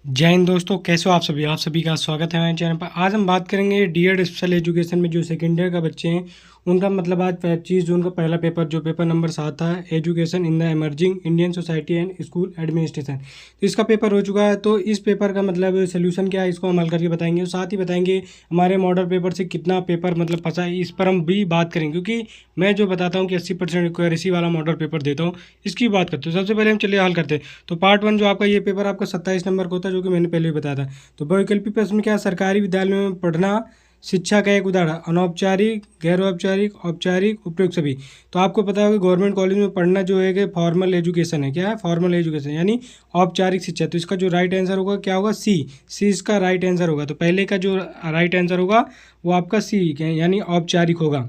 जय हिंद दोस्तों, कैसे हो आप सभी का स्वागत है हमारे चैनल पर। आज हम बात करेंगे डीएड स्पेशल एजुकेशन में जो सेकेंड ईयर का बच्चे हैं उनका मतलब आज 25 जून का पहला पेपर जो पेपर नंबर 7 था, education in the emerging Indian society and school administration. तो इसका पेपर हो चुका है। तो इस पेपर का मतलब सोल्यूशन क्या है इसको हम हल करके बताएंगे और साथ ही बताएंगे हमारे मॉडल पेपर से कितना पेपर मतलब फंसा है, इस पर हम भी बात करेंगे। क्योंकि मैं जो बताता हूँ कि 80% एक्यूरेसी वाला मॉडल पेपर देता हूँ, इसकी बात करते हैं। सबसे पहले हम चलिए हल करते हैं। तो पार्ट 1 जो आपका ये पेपर आपका 27 नंबर का होता है, जो कि मैंने पहले भी बताया था। तो वैकल्पिक प्रश्न क्या है, सरकारी विद्यालयों में पढ़ना शिक्षा का एक उदाहरण, अनौपचारिक, गैर औपचारिक, औपचारिक, उपयुक्त सभी। तो आपको पता होगा गवर्नमेंट कॉलेज में पढ़ना जो है कि फॉर्मल एजुकेशन है। क्या है? फॉर्मल एजुकेशन यानी औपचारिक शिक्षा। तो इसका जो राइट आंसर होगा क्या होगा? सी इसका राइट आंसर होगा। तो पहले का जो राइट आंसर होगा वो आपका सी यानी औपचारिक होगा।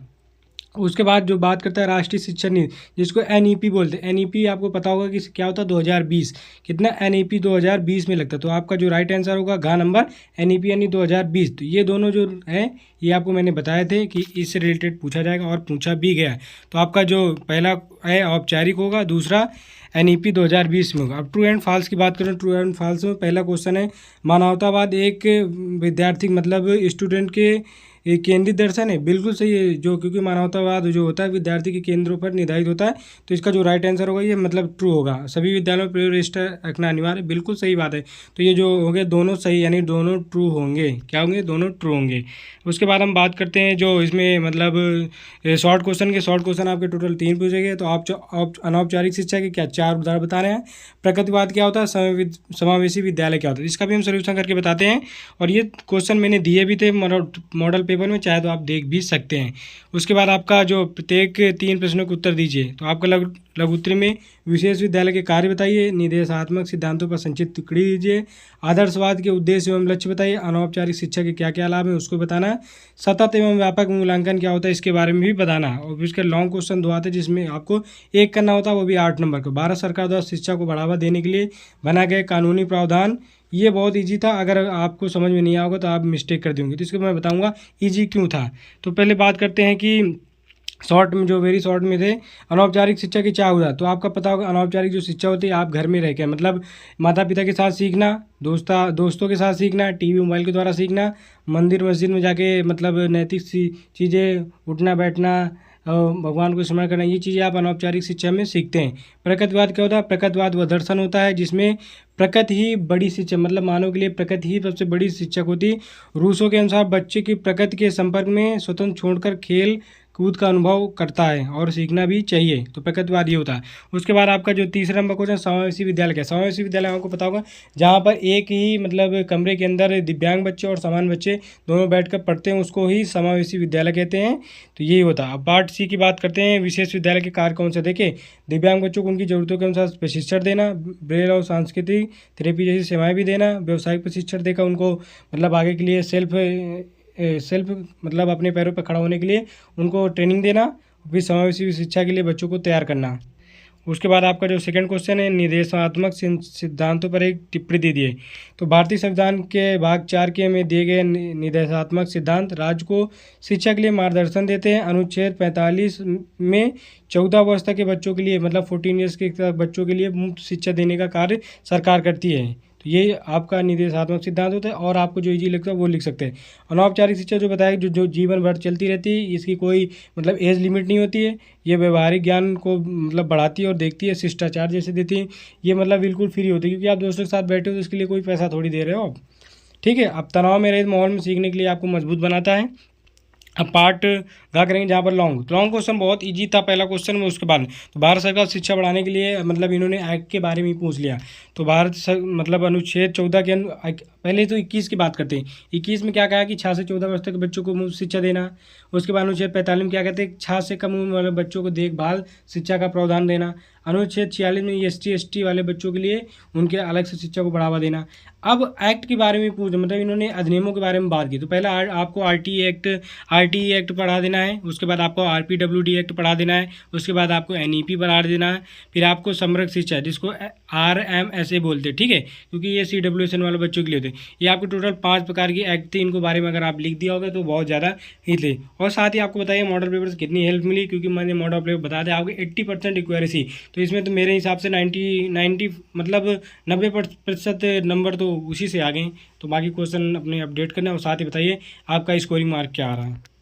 उसके बाद जो बात करता है राष्ट्रीय शिक्षा नीति, जिसको एनईपी बोलते हैं। एनईपी आपको पता होगा कि क्या होता है? 2020। कितना? एनईपी 2020 में लगता है। तो आपका जो राइट आंसर होगा घ नंबर एनईपी यानी 2020। तो ये दोनों जो है ये आपको मैंने बताए थे कि इससे रिलेटेड पूछा जाएगा और पूछा भी गया है। तो आपका जो पहला है औपचारिक होगा, दूसरा एनईपी 2020 में होगा। अब ट्रू एंड फॉल्स की बात करें, ट्रू एंड फॉल्स में पहला क्वेश्चन है, मानवतावाद एक विद्यार्थी मतलब स्टूडेंट के ये केंद्रित दर्शन है। बिल्कुल सही है, जो क्योंकि मानवतावाद जो होता है विद्यार्थी के केंद्रों पर निर्धारित होता है। तो इसका जो राइट आंसर होगा ये मतलब ट्रू होगा। सभी विद्यालयों में प्रयोग रजिस्टर रखना अनिवार्य, बिल्कुल सही बात है। तो ये जो हो गए दोनों सही यानी दोनों ट्रू होंगे। क्या होंगे? दोनों ट्रू होंगे। उसके बाद हम बात करते हैं जो इसमें मतलब शॉर्ट क्वेश्चन के। शॉर्ट क्वेश्चन आपके टोटल 3 पूछे गए। तो आप अनौपचारिक शिक्षा के क्या 4 उदाहरण बता रहे हैं। प्रकृतिवाद क्या होता है, समावेशी विद्यालय क्या होता है, इसका भी हम सोल्यूशन करके बताते हैं। और ये क्वेश्चन मैंने दिए भी थे मॉडल पेपर में, चाहे तो आप देख भी सकते हैं। उसके बाद आपका जो प्रत्येक 3 प्रश्नों के उत्तर दीजिए। तो आपका लघु उत्तरी में विशेष विद्यालय के कार्य बताइए, निर्देशात्मक सिद्धांतों पर संक्षिप्त टिप्पणी दीजिए, आदर्शवाद के उद्देश्य एवं लक्ष्य बताइए, अनौपचारिक शिक्षा के क्या क्या लाभ है उसको बताना है, सतत एवं व्यापक मूल्यांकन क्या होता है इसके बारे में भी बताना है। और उसके लॉन्ग क्वेश्चन 2 आते हैं जिसमें आपको एक करना होता है, वो भी 8 नंबर का। भारत सरकार द्वारा शिक्षा को बढ़ावा देने के लिए बनाए गए कानूनी प्रावधान। ये बहुत इजी था, अगर आपको समझ में नहीं आओगे तो आप मिस्टेक कर देंगे। तो इसको मैं बताऊंगा इजी क्यों था। तो पहले बात करते हैं कि शॉर्ट में जो वेरी शॉर्ट में थे, अनौपचारिक शिक्षा की क्या हुआ। तो आपका पता होगा अनौपचारिक जो शिक्षा होती है आप घर में रह के मतलब माता पिता के साथ सीखना, दोस्तों के साथ सीखना, टीवी मोबाइल के द्वारा सीखना, मंदिर मस्जिद में जाके मतलब नैतिक सी चीज़ें, उठना बैठना, भगवान को स्मरण करना, ये चीज़ें आप अनौपचारिक शिक्षा में सीखते हैं। प्रकृतिवाद क्या होता है? प्रकृतिवाद वह दर्शन होता है जिसमें प्रकृति ही बड़ी शिक्षा मतलब मानव के लिए प्रकृति ही सबसे बड़ी शिक्षक होती है। रूसों के अनुसार बच्चे की प्रकृति के संपर्क में स्वतंत्र छोड़कर खेल कूद का अनुभव करता है और सीखना भी चाहिए। तो प्रकृतिवाद ये होता है। उसके बाद आपका जो तीसरा नंबर क्वेश्चन, समावेशी विद्यालय क्या। समावेशी विद्यालय आपको पता होगा जहाँ पर एक ही मतलब कमरे के अंदर दिव्यांग बच्चे और समान बच्चे दोनों बैठकर पढ़ते हैं, उसको ही समावेशी विद्यालय कहते हैं। तो यही होता है। अब पार्ट सी की बात करते हैं, विशेष विद्यालय के कार्य कौन से। देखिए, दिव्यांग बच्चों को उनकी ज़रूरतों के अनुसार प्रशिक्षण देना, ब्रेल और सांस्कृतिक थेरेपी जैसी सेवाएं भी देना, व्यवसायिक प्रशिक्षण देकर उनको मतलब आगे के लिए सेल्फ मतलब अपने पैरों पर खड़ा होने के लिए उनको ट्रेनिंग देना, फिर समावेशी शिक्षा के लिए बच्चों को तैयार करना। उसके बाद आपका जो सेकंड क्वेश्चन है, निर्देशात्मक सिद्धांतों पर एक टिप्पणी दे दिए। तो भारतीय संविधान के भाग 4 के में दिए गए निर्देशात्मक सिद्धांत राज्य को शिक्षा के लिए मार्गदर्शन देते हैं। अनुच्छेद 45 में 14 वर्ष तक के बच्चों के लिए मतलब 14 ईयर्स के बच्चों के लिए मुफ्त शिक्षा देने का कार्य सरकार करती है। तो ये आपका निर्देशात्मक सिद्धांत होता है और आपको जो इजी लगता है वो लिख सकते हैं। अनौपचारिक शिक्षा जो बताया जो जीवन भर चलती रहती है, इसकी कोई मतलब एज लिमिट नहीं होती है। ये व्यवहारिक ज्ञान को मतलब बढ़ाती है और देखती है, शिष्टाचार जैसे देती है। ये मतलब बिल्कुल फ्री होती है क्योंकि आप दोस्तों के साथ बैठे हो तो इसके लिए कोई पैसा थोड़ी दे रहे हो आप। ठीक है। अब तनाव में रहित माहौल में सीखने के लिए आपको मजबूत बनाता है। अब पार्ट गा करेंगे जहाँ पर लॉन्ग क्वेश्चन बहुत इजी था पहला क्वेश्चन में। उसके बाद तो भारत सरकार शिक्षा बढ़ाने के लिए मतलब इन्होंने एक्ट के बारे में ही पूछ लिया। तो मतलब अनुच्छेद 14 के पहले तो 21 की बात करते हैं। 21 में क्या कहा कि 6 से 14 वर्ष तक के बच्चों को मुफ्त शिक्षा देना। उसके बाद अनुच्छेद 45 में क्या कहते हैं, 6 से कम उम्र वाले बच्चों को देखभाल शिक्षा का प्रावधान देना। अनुच्छेद 46 में ST वाले बच्चों के लिए उनके अलग से शिक्षा को बढ़ावा देना। अब एक्ट के बारे में पूछ मतलब इन्होंने अधिनियमों के बारे में बात की। तो पहला आपको RTE एक्ट पढ़ा देना है। उसके बाद आपको RPWD एक्ट पढ़ा देना है। उसके बाद आपको NEP पढ़ा देना है। फिर आपको समग्र शिक्षा जिसको RMSA बोलते हैं, ठीक है, क्योंकि ये CWSN वाले बच्चों के लिए होते हैं। ये आपके टोटल 5 प्रकार की एक्ट थे, इनको बारे में अगर आप लिख दिया होगा तो बहुत ज़्यादा ही थे। और साथ ही आपको बताइए मॉडल पेपर से कितनी हेल्प मिली, क्योंकि मैंने मॉडल पेपर बता दिया आपको 80% एक्यूरेसी। तो इसमें तो मेरे हिसाब से 90 मतलब 90% नंबर तो उसी से आ गए। तो बाकी क्वेश्चन अपने अपडेट करना और साथ ही बताइए आपका स्कोरिंग मार्क क्या आ रहा है।